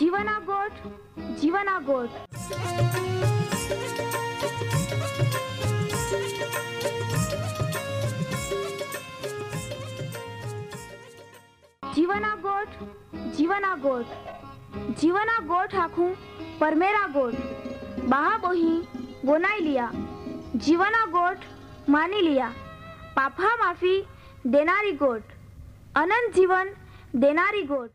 जीवना गोठ जीवना गोठ जीवना गोठ जीवना गोठ जीवना गोठ आखू परमेरा गोठ बाहा बोही गोनाई लिया जीवना गोठ मानी लिया पापा माफी देनारी गोठ अनंत जीवन देनारी गोठ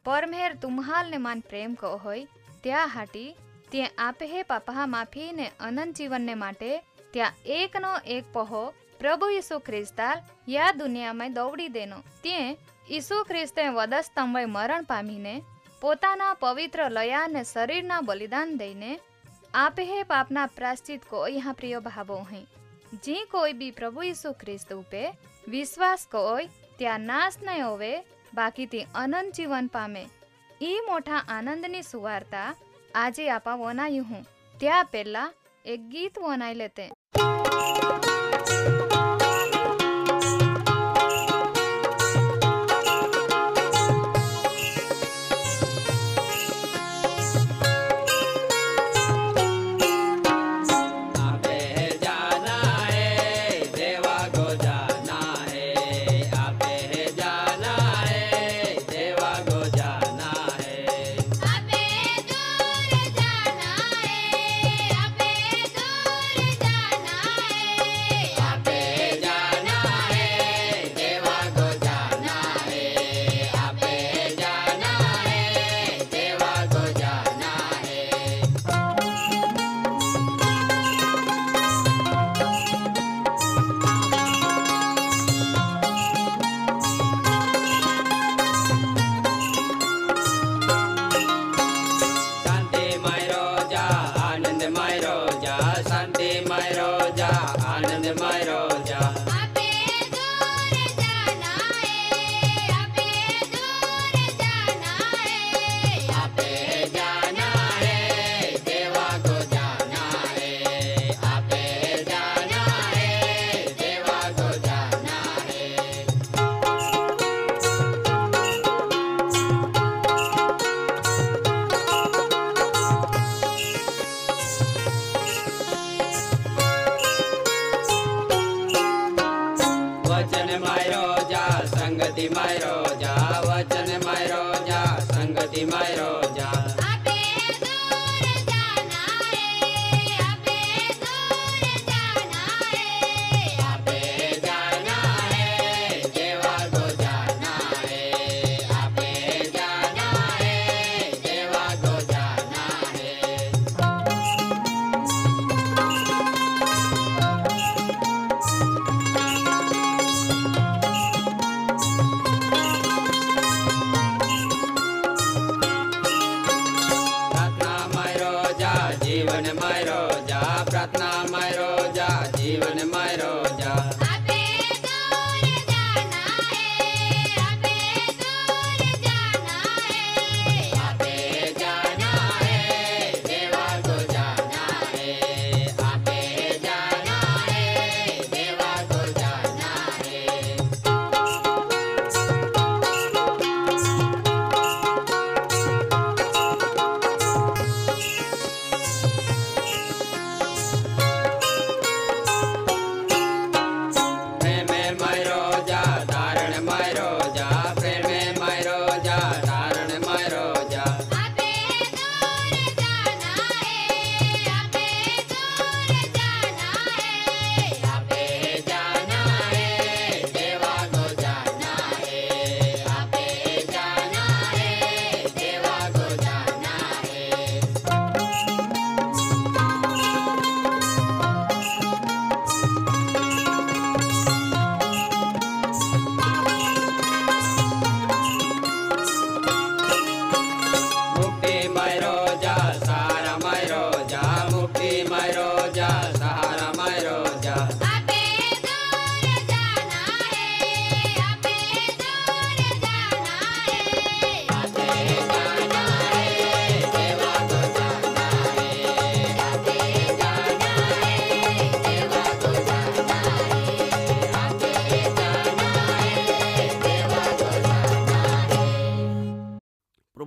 परमेर तुम्हाल ने मान प्रेम को होय त्या हाटी ते आपे हे पापा माफी ने अनंत जीवन ने माटे त्या एक नो एक पहो प्रभु यीशु ख्रिस्ताल या दुनिया में दौड़ी देनो ते यीशु ख्रिस्ते वधस्तंभे मरण पामीने पोताना पवित्र लया ने शरीरना बलिदान दईने आपे हे पापना प्रायश्चित को यहाँ प्रिय भावो है जी कोई भी प्रभु यीशु ख्रिस्त पे विश्वास कोय त्या नाश नहीं होवे बाकी ती अनंत जीवन पामे ई मोटा आनंदनी सुवार्ता आजे आपा वनायु हूँ त्या पहला एक गीत वनाई लेते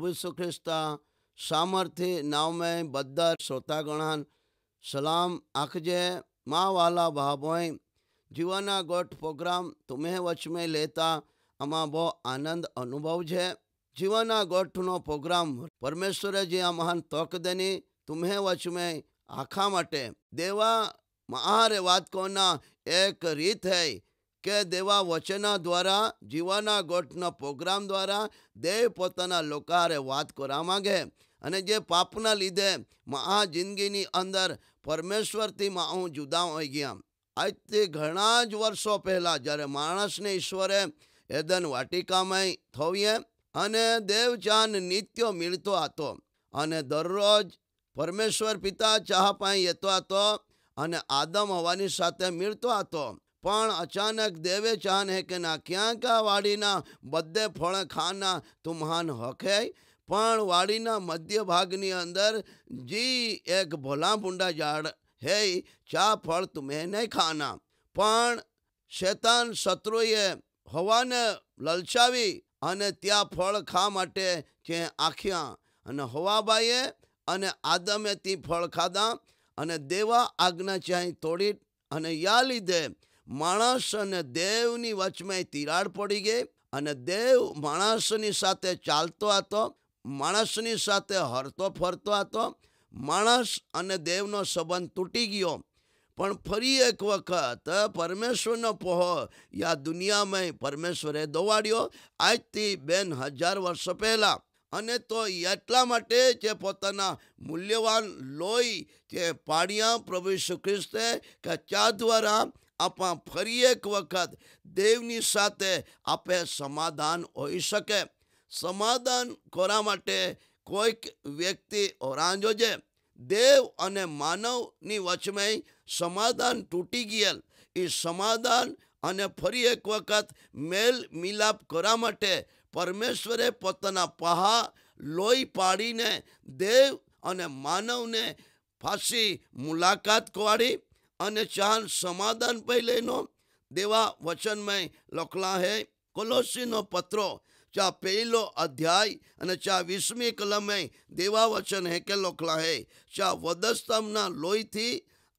प्रभु यीशु ख्रिस्ता सामर्थ्य नाव में बद्दा श्रोतागणान सलाम आखजे। माँ वाला भावों जीवना गोठ प्रोग्राम तुम्हें वच में लेता अमा बहुत आनंद अनुभव है। जीवना गोठ नो प्रोग्राम परमेश्वरे जी आ महान तक देनी तुम्हें वच में आखा माटे देवा महारे वात कोना एक रीत है के देवा वचना द्वारा जीवना गोठना प्रोग्राम द्वारा देव पोताना लोकारे वात करा मांगे अने जे पापना लीधे महा जिंदगी अंदर परमेश्वर थी माहू जुदा हो गया। आज ते घणा ज वर्षों पहला जયારે माणसने ईश्वरे एदन वाटिका में थोवीए अने देवचान नित्य मिलतो आतो अने दररोज परमेश्वर पिता चाह पाई येतो आतो अने आदम हवानी साथे मिलतो आतो। पण अचानक देवे चाहन है कि ना क्या का वाड़ीना बदे फल खाना तुम्हान हक है। पण वाड़ीना मध्य भागनी अंदर जी एक भोला बुंडा झाड़ है चा फल तुम्हें नहीं खाना। पण शैतान शत्रुए हवाने ललचावी अने त्या फल खा माटे के आख्या अने हवाबाए अने आदमे ती फल खाधा अने देवा आज्ञा चाहे तोड़ी अने या लीधे माणस अने देवनी वच में तिराड़ पड़ी गई अने देव माणसनी साथे चालतो आतो माणसनी साथे हरतो फरतो आतो। माणस अने देवनो संबंध तूटी गयो। पण फरी एक वखत परमेश्वरनो पोहो या दुनिया में परमेश्वरे दोवाड्यो आज थी 2000 वर्ष पहला अने तो एटला माटे जे पोताना मूल्यवान लोई जे पाड़िया प्रभु यीशु ख्रिस्ते के चा द्वारा आपा फरी एक वखत देवनी साथे आपे समाधान होई सके। समाधान कोरा माटे कोईक व्यक्ति ओरां जोजे देव अने मानव नी वच में समाधान तूटी गયેલ ई समाधान अने फरी एक वखत मेल मिलाप करा माटे परमेश्वरे पोताना पहा लोई पाड़ीने देव अने मानव ने फांसी मुलाकात कवाड़ी अने चाहन समाधान पहले नो देवा वचन में लखला है। कोलोसीनो पत्रो चा पहलो अध्याय अने चा 20મી कलम में देवा वचन है के लखला है चा वदस्तमना लोई थी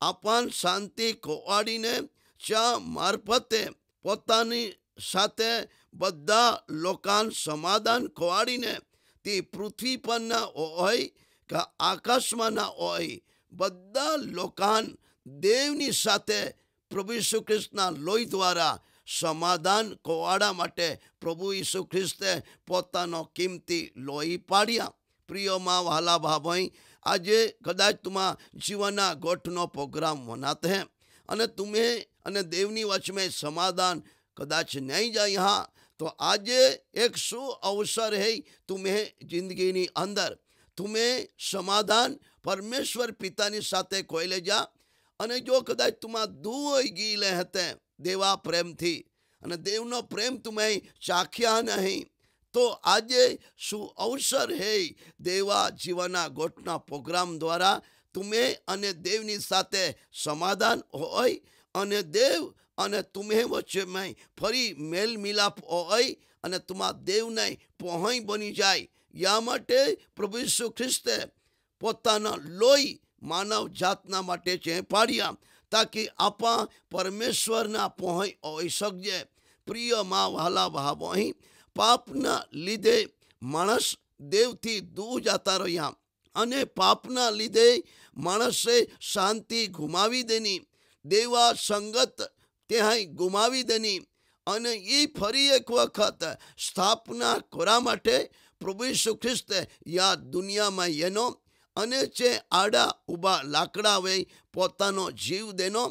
आपन शांति कोवाड़ी ने चा मार्फते पोतानी साथे बद्धा लोकान समाधान कोवाड़ी ने ती पृथ्वी पर ना होय का आकाश में ना होय बद्धा लोकान देवनी साथे प्रभु यीशु ख्रिस्तना लोई द्वारा समाधान कोवाड़ा माटे प्रभु यीशु ख्रिस्ते पोतानो कीमती लोई पाड़िया। प्रिय माँ वाला भाई आज कदाच तुमा जीवना गोठनो प्रोग्राम मनाते हैं अने तुम्हें अने देवनी वच में समाधान कदाच नहीं जाए यहाँ तो आज एक सु अवसर है तुम्हें जिंदगी नी अंदर तुम्हें समाधान परमेश्वर पितानी साथे कोई ले जा अने जो कदाच तुमा दूर गीले हते देवा प्रेम थी अने देवनो प्रेम तुम्हें चाख्या नहीं तो आज शु अवसर है देवा जीवना गोठना प्रोग्राम द्वारा तुम्हें अने देवनी साथे समाधान होय अने देव अने तुम्हें वच्चे में फरी मेल मिलाप होय अने तुमा देव ने पहोई बनी जाए या माटे प्रभु यीशु ख्रिस्ते पोताना लोई मानव जातना माटे चे पाड़िया ताकि आपा परमेश्वर ना पहोई होई सकजे। प्रिय माँ वाला भावों पापना लीधे मानस देव थी दूर जाता रह्या अने पापना लीधे मानसे शांति गुमावी देनी देवा संगत त्याई गुमावी देनी अने ई फरी एक वखत स्थापना करा माटे प्रभु यीशु ख्रिस्ते या दुनिया में येनो अने चे आड़ा उबा लाकड़ा वे पोतानो जीव देनो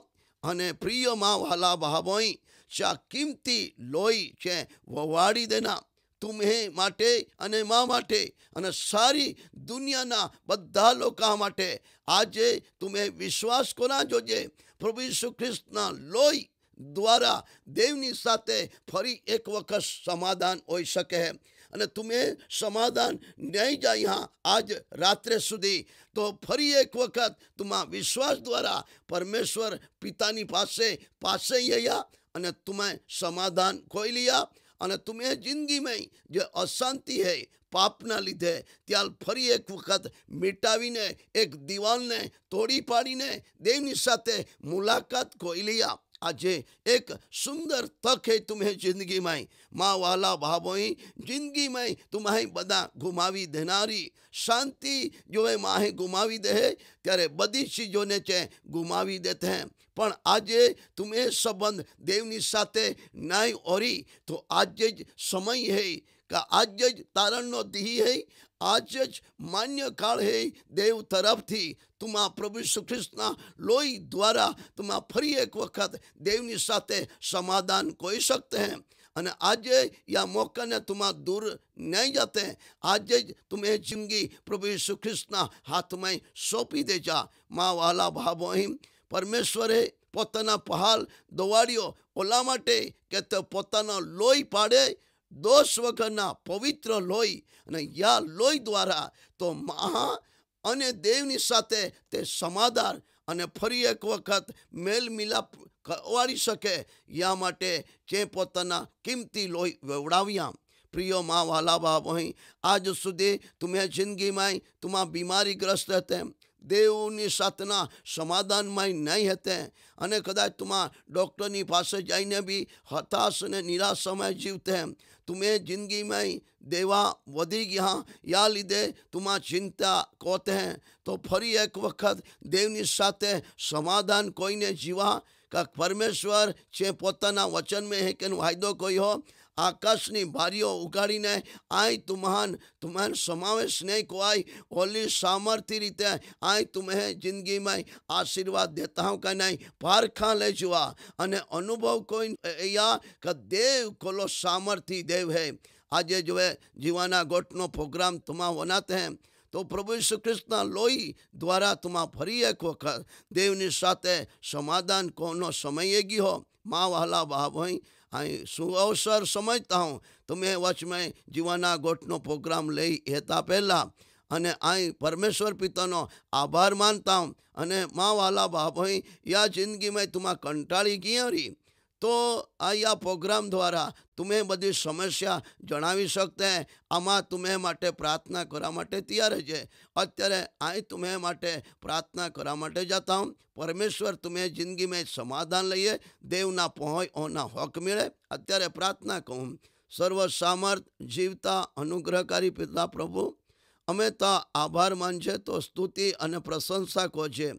अने प्रिय माँ वाला भावोई चा कीमती लोई चे ववाड़ी देना तुम्हें माटे अने माँ माटे अने सारी दुनिया ना बद्धा लोका माटे आज तुम्हें विश्वास कोना जोजे प्रभु यीशु ख्रिस्तना लोई द्वारा देवनी साथे फरी एक वखत समाधान होई सके है अने तुम्हें समाधान नहीं जाए यहाँ आज रात्रे सुधी तो फरी एक वखत तुम्हारा विश्वास द्वारा परमेश्वर पितानी पासे पासे आया अने तुम्हें समाधान खोई लिया અને તમે જિંદગીમાં જે અશાંતિ હૈ પાપના લીધે ત્યાં ફરી એક વખત મિટાવીને એક દિવાલને તોડી પાડીને દેવની સાથે મુલાકાત કોઈ લિયા। આજે એક સુંદર તક है तुम्हें जिंदगी में माँ वाला भावों जिंदगी में तुम्हें बदा गुमावी देनारी शांति जो है माँ गुमावी दे त्यारे बदी चीजों ने गुमावी देते हैं પણ આજે તમે સંબંધ દેવની સાથે નહીં ઓરી તો આજે જ સમય હૈ કે આજે જ તારણનો દી હૈ આજે જ માન્ય કાળ હૈ દેવ તરફથી तुम्हारा प्रभु यीशु ख्रिस्तना लोई द्वारा तुम्हारा फरी एक वक्त देवनी साथे समाधान कोई सकते हैं અને આજે યા મોકાને तुम्हारा दूर नहीं जाते हैं। आज तुम्हें जिंदगी प्रभु यीशु ख्रिस्तना हाथ में सौंपी दे जा। माँ वाला भावों परमेश्वरे પોતાના પહાલ દોવાડ્યો ઓલા માટે કે તે પોતાનો લોહી પાડે દોષ વગરના પવિત્ર લોહી અને યા લોહી દ્વારા તો મહા અને દેવની સાથે તે સમાધાન અને ફરી એક વખત મેલ મિલાપ કરવાડી શકે યા માટે જે પોતાના કિંમતી લોહી વેવડાવ્યા। प्रियो माँ वाला बाप वहीं आज सुधी तुम्हें जिंदगी में तुम्हारा बीमारी ग्रस्त रहते हैं देवनी साथना समाधान में नहीं होते અને કદાચ तुम्हारा डॉक्टरनी पास जाइने भी हताश ने निराशा में जीवते हैं। तुम्हें जिंदगी में देवा वधी गया या લીધે तुम्हारा चिंता कोते हैं तो फरी एक वक्त देवनी साथे समाधान कोई ने जीवा का परमेश्वर जे पोताना वचन में है कि वायदो कोई हो आकाशनी बारीओ उगाड़ीने आई तुम्हान समावेश नहीं को आई ओली सामर्थ्य रीते आई तुम्हें जिंदगी में आशीर्वाद देता हूँ का नहीं पारखा ले जुआ अने अनुभव कोई या का देव कोलो सामर्थ्य देव है। आज जो है जीवाना गोटनो प्रोग्राम तुम्हारा बनाते हैं तो प्रभु यीशु ख्रिस्तना लोई द्वारा तुम्हारा फरी एक वक्त देवनी साथे समाधान कोनो समय हो। माँ वाला भाव होई आई सुअवसर समझता हूँ तुम्हें वच में जीवाना गोटनो प्रोग्राम ले हेता पहला अने आई परमेश्वर पितानो आभार मानता हूँ अने माँ वाला बाप होई या जिंदगी में तुम्हारा कंटाળી गई रही तो आ प्रोग्राम द्वारा तुम्हें बड़ी समस्या जणावी सकते हैं। आमा तुम्हें माटे प्रार्थना करा माटे तैयार है। अत्यारे आई तुम्हें माटे प्रार्थना करा माटे जाता हूँ। परमेश्वर तुम्हें जिंदगी में समाधान लईए देवना पहोय ओना हक मिले। अत्यारे प्रार्थना कहूँ सर्व सामर्थ जीवता अनुग्रहकारी पिता प्रभु अमे तो आभार मानछे तो स्तुति अने प्रशंसा कोछे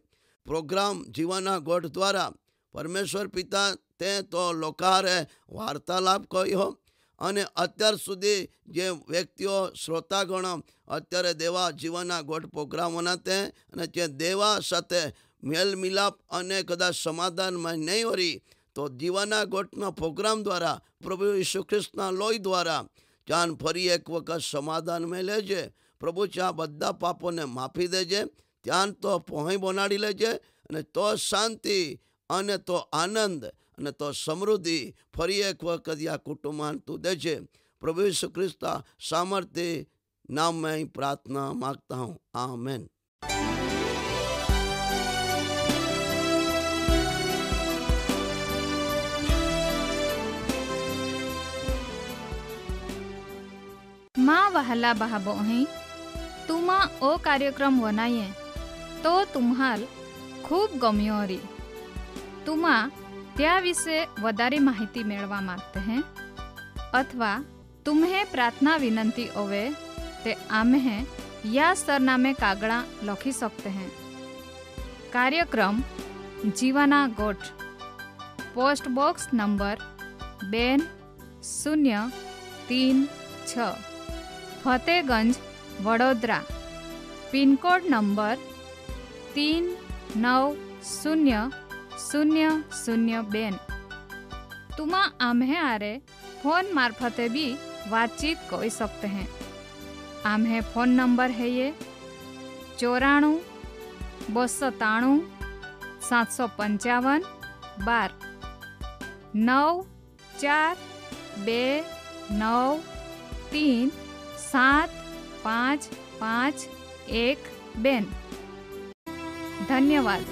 प्रोग्राम जीवाना गोठ द्वारा परमेश्वर पिता ते तो लोकारे वार्तालाप कह्यो अने अत्यार सुधी जे व्यक्तिओ श्रोतागण अत्यारे देवा जीवना गोठ प्रोग्राम बनाते हैं अने जे देवा साथे मेल मिलाप अने कदाच समाधान में नहीं हो रही तो जीवना गोठना प्रोग्राम द्वारा प्रभु यीशु ख्रिस्तना लोई द्वारा जान फरी एक वक्त समाधान में लेजे। प्रभु चा बधा पापों ने माफी देजे त्यान तो पहोय बनाड़ी लेजे अने तो शांति अने तो आनंद अने तो समृद्धि फरी एक वक्त या कुटुंबान तू देजे। प्रभु यीशु ख्रिस्ता सामर्थ्य नाम में प्रार्थना मांगता हूँ आमेन। माँ वहला बहाबो અહીં तुमा ओ कार्यक्रम वनाये तो तुम्हाल खूब गम्यो री तुमा त्या विषे वधारे माहिती मेळवा मांगते हैं अथवा तुम्हें प्रार्थना विनंती होवे ते आमे या सरनामे कागड़ा लखी सकते हैं। कार्यक्रम जीवाना गोठ post box number 2036 Fatehganj Vadodara pin code number 390002। तुमा आम्हे आरे फोन मार्फते भी बातचीत कर सकते हैं। आम्हे फोन नंबर है ये 94 293 755 12 9429 75512। धन्यवाद।